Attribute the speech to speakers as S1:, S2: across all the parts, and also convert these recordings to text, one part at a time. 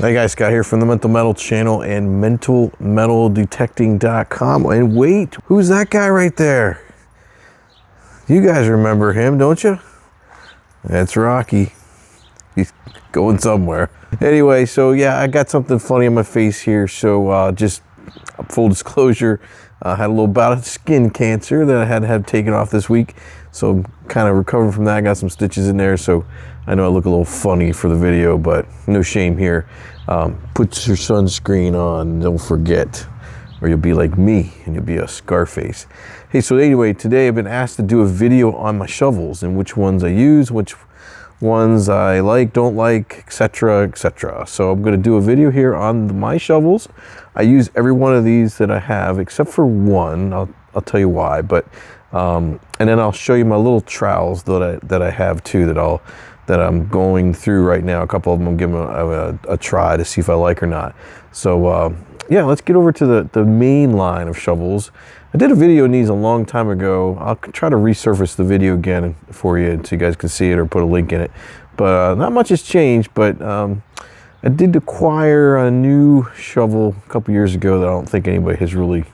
S1: Hey guys, Scott here from the Mental Metal channel and mentalmetaldetecting.com. And wait, who's that guy right there? You guys remember him, don't you? That's Rocky. He's going somewhere. Anyway, so yeah, I got something funny on my face here. So just full disclosure, I had a little bout of skin cancer that I had to have taken off this week. So I'm kind of recovering from that. I got some stitches in there, so I know I look a little funny for the video, but no shame here. Put your sunscreen on, don't forget, or you'll be like me and you'll be a Scarface. Hey, so anyway, today I've been asked to do a video on my shovels and which ones I use, which ones I like, don't like, etc., etc. So I'm going to do a video here on my shovels. I use every one of these that I have except for one. I'll tell you why, but and then I'll show you my little trowels that I have too that I'm going through right now. A couple of them I'm giving a try to see if I like or not. So yeah, let's get over to the main line of shovels. I did a video on these a long time ago. I'll try to resurface the video again for you so you guys can see it or put a link in it. But not much has changed, but I did acquire a new shovel a couple years ago that I don't think anybody has really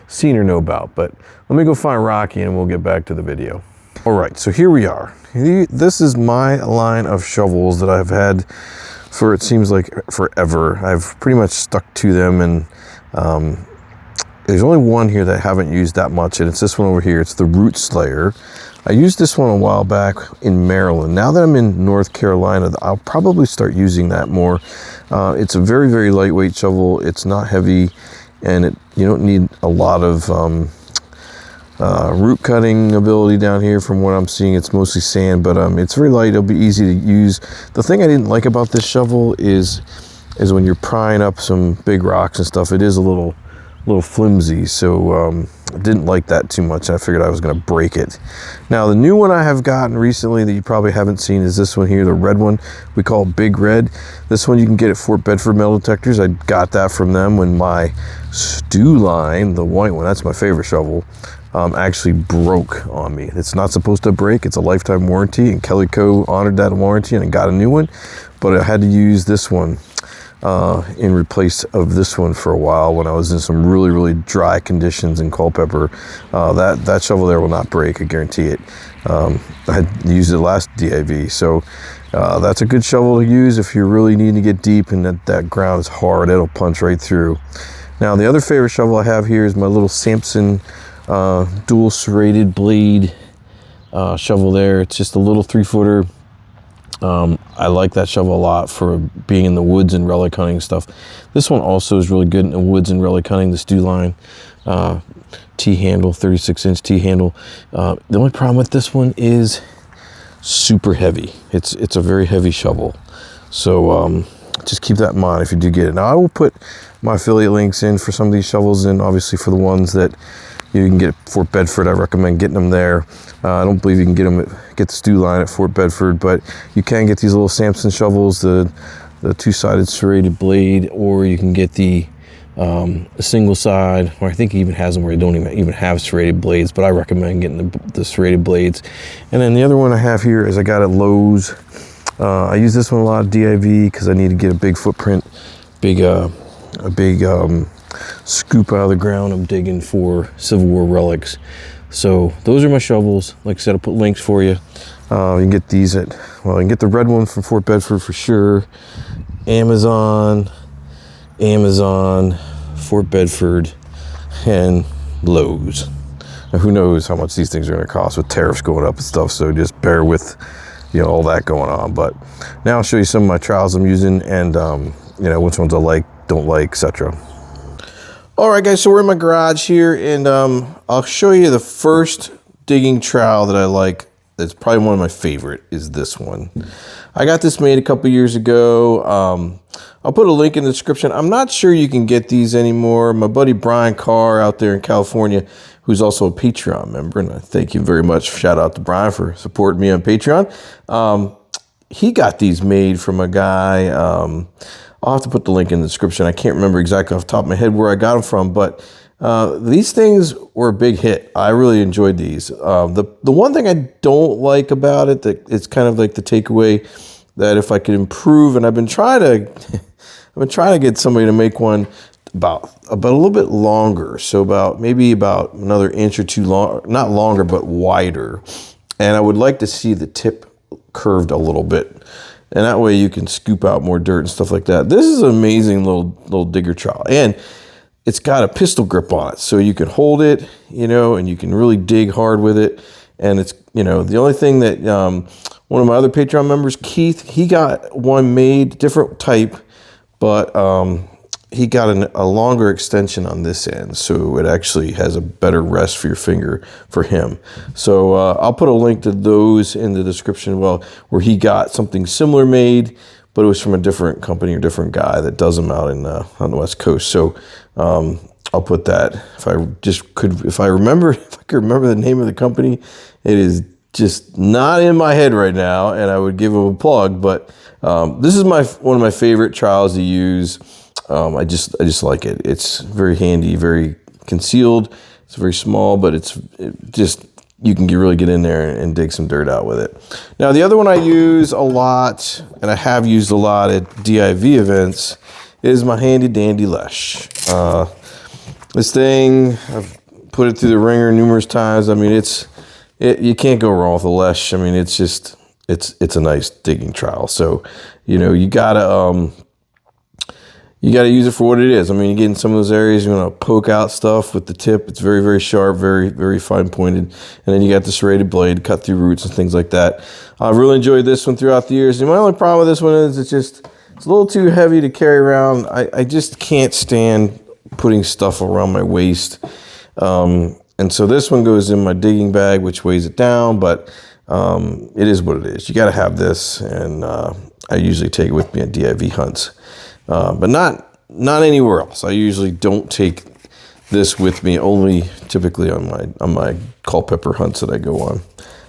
S1: seen or know about. But let me go find Rocky and we'll get back to the video. All right, so here we are. This is my line of shovels that I've had for, it seems like, forever. I've pretty much stuck to them, and there's only one here that I haven't used that much, and it's this one over here. It's the Root Slayer. I used this one a while back in Maryland. Now that I'm in North Carolina, I'll probably start using that more. It's a very, very lightweight shovel. It's not heavy, and you don't need a lot of root cutting ability down here. From what I'm seeing, it's mostly sand, but it's very light. It'll be easy to use. The thing I didn't like about this shovel is when you're prying up some big rocks and stuff, it is a little flimsy, so I didn't like that too much. I figured I was going to break it. Now the new one I have gotten recently that you probably haven't seen is this one here, the red one. We call it Big Red. This one you can get at Fort Bedford Metal Detectors. I got that from them when my Stew line, the white one, that's my favorite shovel, actually broke on me. It's not supposed to break. It's a lifetime warranty, and Kelly Co. honored that warranty and I got a new one, but I had to use this one in replace of this one for a while when I was in some really, really dry conditions in Culpeper. That shovel there will not break, I guarantee it. I had used it last DIV, so that's a good shovel to use if you're really needing to get deep and that ground is hard. It'll punch right through. Now the other favorite shovel I have here is my little Samson dual serrated blade shovel there. It's just a little 3-footer. I like that shovel a lot for being in the woods and relic hunting stuff. This one also is really good in the woods and relic hunting, the Stew line. T-handle, 36-inch T-handle. The only problem with this one is super heavy. It's a very heavy shovel. So just keep that in mind if you do get it. Now I will put my affiliate links in for some of these shovels, and obviously for the ones that you can get at Fort Bedford, I recommend getting them there. I don't believe you can get the Stew line at Fort Bedford, but you can get these little Samson shovels, the two-sided serrated blade, or you can get the single side, or I think he even has them where you don't even have serrated blades, but I recommend getting the serrated blades. And then the other one I have here is I got at Lowe's. I use this one a lot at DIV because I need to get a big footprint, a big scoop out of the ground. I'm digging for Civil War relics. So those are my shovels. Like I said, I'll put links for you. You can get these you can get the red one from Fort Bedford for sure. Amazon, Fort Bedford, and Lowe's. Now who knows how much these things are going to cost with tariffs going up and stuff, so just bear with all that going on. But now I'll show you some of my trowels I'm using and which ones I like, don't like, etc. All right, guys, so we're in my garage here, and I'll show you the first digging trowel that I like. That's probably one of my favorite, is this one. I got this made a couple years ago. I'll put a link in the description. I'm not sure you can get these anymore. My buddy Brian Carr out there in California, who's also a Patreon member, and I thank you very much. Shout out to Brian for supporting me on Patreon. He got these made from a guy. I'll have to put the link in the description. I can't remember exactly off the top of my head where I got them from, but these things were a big hit. I really enjoyed these. The one thing I don't like about it, that it's kind of like the takeaway, that if I could improve, and I've been trying to been trying to get somebody to make one about a little bit longer. So maybe about another inch or two long, not longer, but wider. And I would like to see the tip curved a little bit. And that way you can scoop out more dirt and stuff like that. This is an amazing little digger trowel. And it's got a pistol grip on it. So you can hold it, and you can really dig hard with it. And it's, the only thing that one of my other Patreon members, Keith, he got one made, different type, but he got a longer extension on this end. So it actually has a better rest for your finger for him. So I'll put a link to those in the description, where he got something similar made, but it was from a different company or different guy that does them out on the West Coast. So I'll put that if I could remember the name of the company. It is just not in my head right now, and I would give them a plug. But this is one of my favorite trowels to use. I just like it. It's very handy, very concealed. It's very small, but you can really get in there and dig some dirt out with it. Now, the other one I use a lot, and I have used a lot at DIV events, is my handy dandy Lesh. This thing, I've put it through the ringer numerous times. I mean, you can't go wrong with a Lesh. I mean, it's a nice digging trowel. So, you gotta use it for what it is. I mean, you get in some of those areas, you're gonna poke out stuff with the tip. It's very, very sharp, very, very fine pointed. And then you got the serrated blade, cut through roots and things like that. I've really enjoyed this one throughout the years. And my only problem with this one is it's a little too heavy to carry around. I just can't stand putting stuff around my waist. And so this one goes in my digging bag, which weighs it down, but it is what it is. You got to have this, and I usually take it with me at DIV hunts, but not anywhere else. I usually don't take this with me, only typically on my Culpeper hunts that I go on.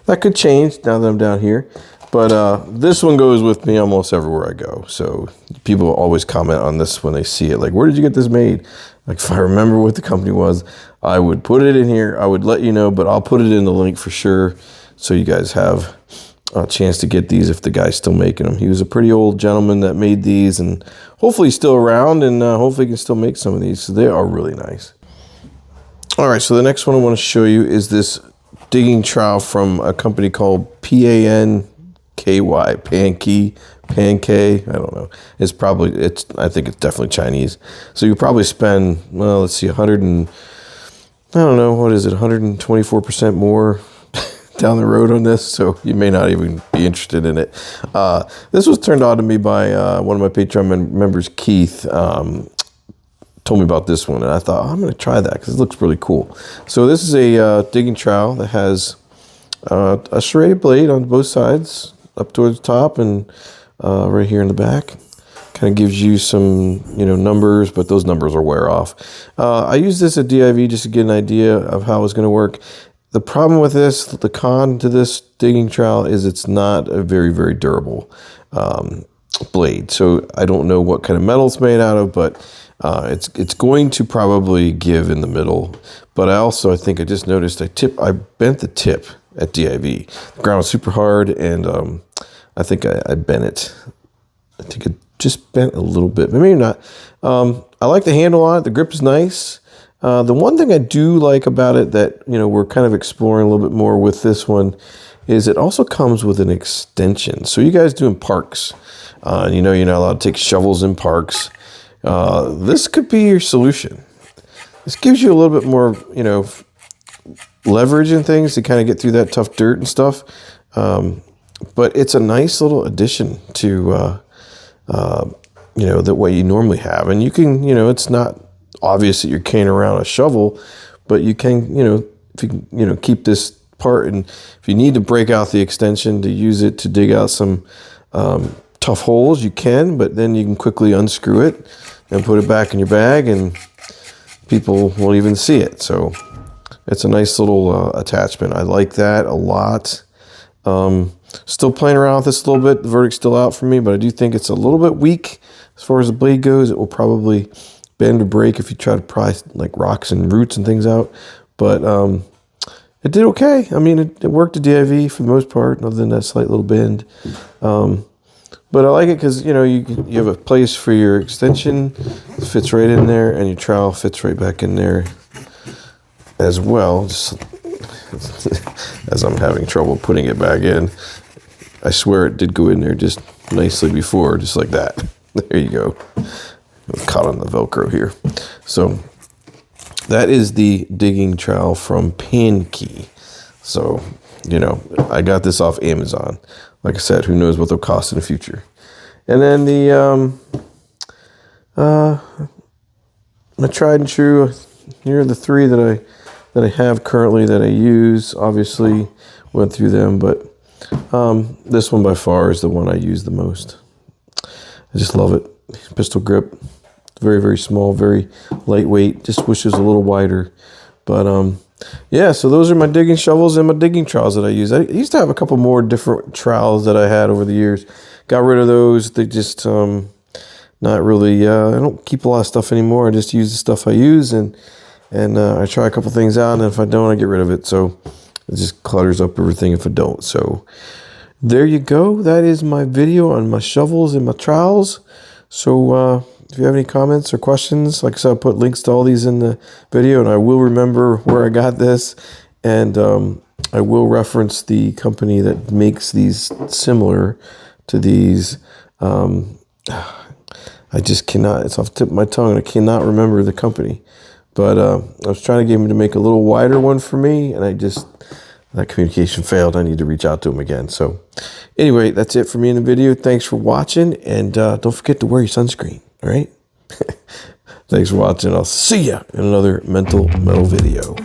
S1: That could change now that I'm down here, but this one goes with me almost everywhere I go. So people always comment on this when they see it, like, where did you get this made? Like, if I remember what the company was, I would put it in here. I would let you know, but I'll put it in the link for sure, so you guys have a chance to get these if the guy's still making them. He was a pretty old gentleman that made these, and hopefully he's still around, and hopefully he can still make some of these. So they are really nice. All right, so the next one I want to show you is this digging trowel from a company called PANKY, Pankey, I don't know. I think it's definitely Chinese. So you probably spend, let's see, 124% more down the road on this. So you may not even be interested in it. This was turned on to me by one of my Patreon members, Keith. Told me about this one, and I thought, I'm going to try that because it looks really cool. So this is a digging trowel that has a serrated blade on both sides, up towards the top and right here in the back. Kind of gives you some, numbers, but those numbers will wear off. I used this at DIV just to get an idea of how it was going to work. The problem with this, the con to this digging trowel, is it's not a very, very durable blade. So I don't know what kind of metal it's made out of, but it's going to probably give in the middle. But I think I just noticed I bent the tip at DIV. The ground was super hard, and I think I bent it. I think it just bent a little bit, but maybe not. I like the handle on it. The grip is nice. The one thing I do like about it that, we're kind of exploring a little bit more with this one is it also comes with an extension. So you guys doing parks, you're not allowed to take shovels in parks. This could be your solution. This gives you a little bit more, leverage and things to kind of get through that tough dirt and stuff. But it's a nice little addition to, the way you normally have. And you can, it's not obvious that you're carrying around a shovel, but you can, if you can, keep this part, and if you need to break out the extension to use it to dig out some tough holes, you can, but then you can quickly unscrew it and put it back in your bag, and people won't even see it. So it's a nice little attachment. I like that a lot. Still playing around with this a little bit. The verdict's still out for me, but I do think it's a little bit weak as far as the blade goes. It will probably bend or break if you try to pry like rocks and roots and things out. But it did okay. I mean, it worked at DIV for the most part, other than that slight little bend. But But I like it because, you know, you have a place for your extension, it fits right in there, and your trowel fits right back in there as well. Just as I'm having trouble putting it back in. I swear it did go in there just nicely before, just like that. There you go. I'm caught on the Velcro here. So that is the digging trowel from Pankey. So, you know, I got this off Amazon. Like I said, who knows what they'll cost in the future. And then the my tried and true, here are the three that I have currently that I use. Obviously went through them, but this one by far is the one I use the most. I just love it. Pistol grip, very, very small, very lightweight. Just wish it was a little wider. But yeah, so those are my digging shovels and my digging trowels that I use. I used to have a couple more different trowels that I had over the years. Got rid of those. They just not really. I don't keep a lot of stuff anymore. I just use the stuff I use, and I try a couple things out, and if I don't, I get rid of it. So it just clutters up everything if I don't. So there you go. That is my video on my shovels and my trowels. So if you have any comments or questions, like I said, I'll put links to all these in the video, and I will remember where I got this, and I will reference the company that makes these similar to these. I just cannot, it's off the tip of my tongue, and I cannot remember the company. But I was trying to get him to make a little wider one for me, and that communication failed. I need to reach out to him again. So anyway, that's it for me in the video. Thanks for watching, and don't forget to wear your sunscreen, all right? Thanks for watching. I'll see ya in another Mental Metal video.